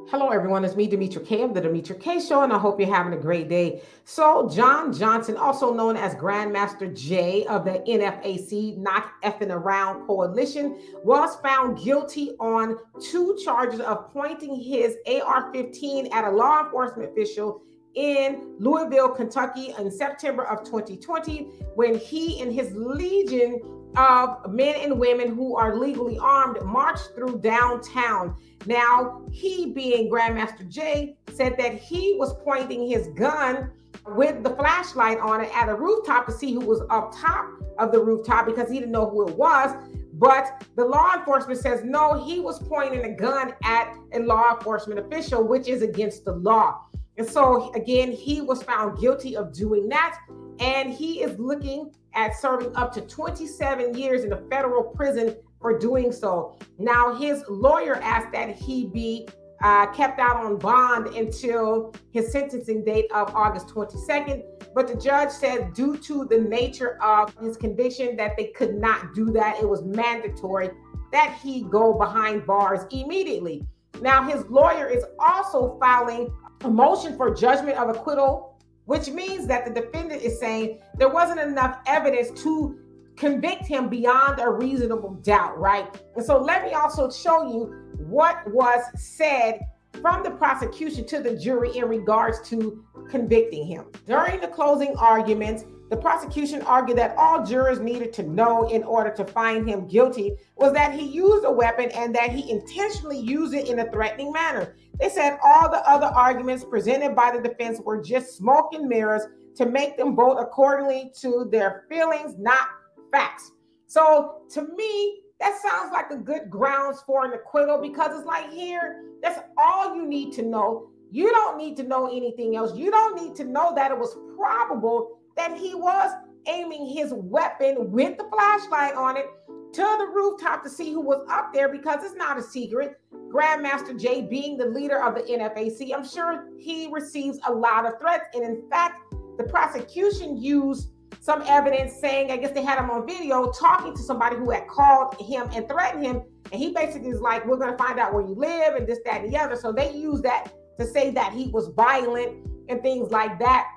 Hello, everyone. It's me, Demetra K of the Demetra K Show, and I hope you're having a great day. So, John Johnson, also known as Grandmaster J of the NFAC, Not Effing Around Coalition, was found guilty on 2 charges of pointing his AR-15 at a law enforcement official in Louisville, Kentucky in September of 2020, when he and his legion of men and women who are legally armed marched through downtown. Now, he, being Grandmaster J, said that he was pointing his gun with the flashlight on it at a rooftop to see who was up top of the rooftop because he didn't know who it was. But the law enforcement says, no, he was pointing a gun at a law enforcement official, which is against the law. And so, again, he was found guilty of doing that. And he is looking at serving up to 27 years in a federal prison for doing so. Now, his lawyer asked that he be kept out on bond until his sentencing date of August 22nd. But the judge said due to the nature of his conviction that they could not do that. It was mandatory that he go behind bars immediately. Now, his lawyer is also filing a motion for judgment of acquittal, which means that the defendant is saying there wasn't enough evidence to convict him beyond a reasonable doubt, right? And so let me also show you what was said from the prosecution to the jury in regards to convicting him. During the closing arguments, the prosecution argued that all jurors needed to know in order to find him guilty was that he used a weapon and that he intentionally used it in a threatening manner. They said all the other arguments presented by the defense were just smoke and mirrors to make them vote accordingly to their feelings, not facts. So to me, that sounds like a good grounds for an acquittal, because it's like, here, that's all you need to know. You don't need to know anything else. You don't need to know that it was probable that he was aiming his weapon with the flashlight on it to the rooftop to see who was up there, because it's not a secret. Grandmaster J, being the leader of the NFAC, I'm sure he receives a lot of threats. And in fact, the prosecution used some evidence saying, I guess they had him on video talking to somebody who had called him and threatened him. And he basically is like, we're going to find out where you live and this, that, and the other. So they used that to say that he was violent and things like that.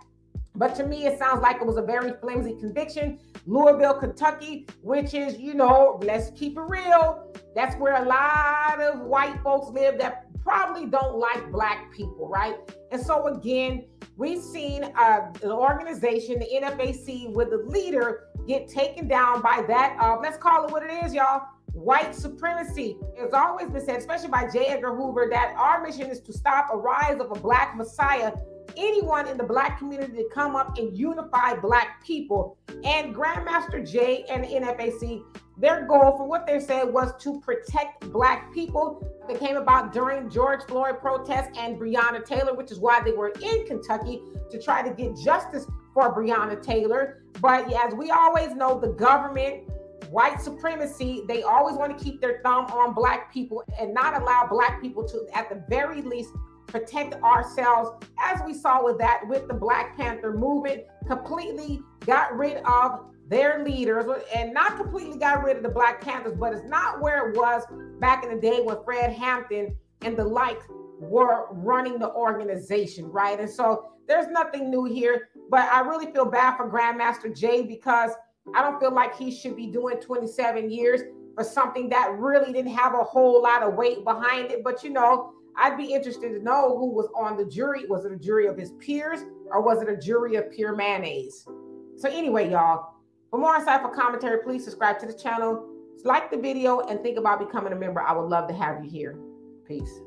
But to me, it sounds like it was a very flimsy conviction. Louisville, Kentucky, which is, let's keep it real, that's where a lot of white folks live that probably don't like black people, right? And so again, we've seen an organization, the NFAC, with the leader get taken down by that, let's call it what it is, y'all, white supremacy. It's always been said, especially by J. Edgar Hoover, that our mission is to stop a rise of a black messiah, anyone in the black community to come up and unify black people. And Grandmaster J and the NFAC, their goal for what they said was to protect black people. That came about during George Floyd protests and Breonna Taylor, which is why they were in Kentucky to try to get justice for Breonna Taylor. But as we always know, the government, white supremacy, they always want to keep their thumb on black people and not allow black people to, at the very least, protect ourselves, as we saw with the Black Panther movement, completely got rid of their leaders, and not completely got rid of the Black Panthers, but it's not where it was back in the day when Fred Hampton and the like were running the organization, right? And so there's nothing new here, but I really feel bad for Grandmaster J, because I don't feel like he should be doing 27 years for something that really didn't have a whole lot of weight behind it. But I'd be interested to know who was on the jury. Was it a jury of his peers, or was it a jury of pure mayonnaise? So anyway, y'all, for more insightful commentary, please subscribe to the channel, like the video, and think about becoming a member. I would love to have you here. Peace.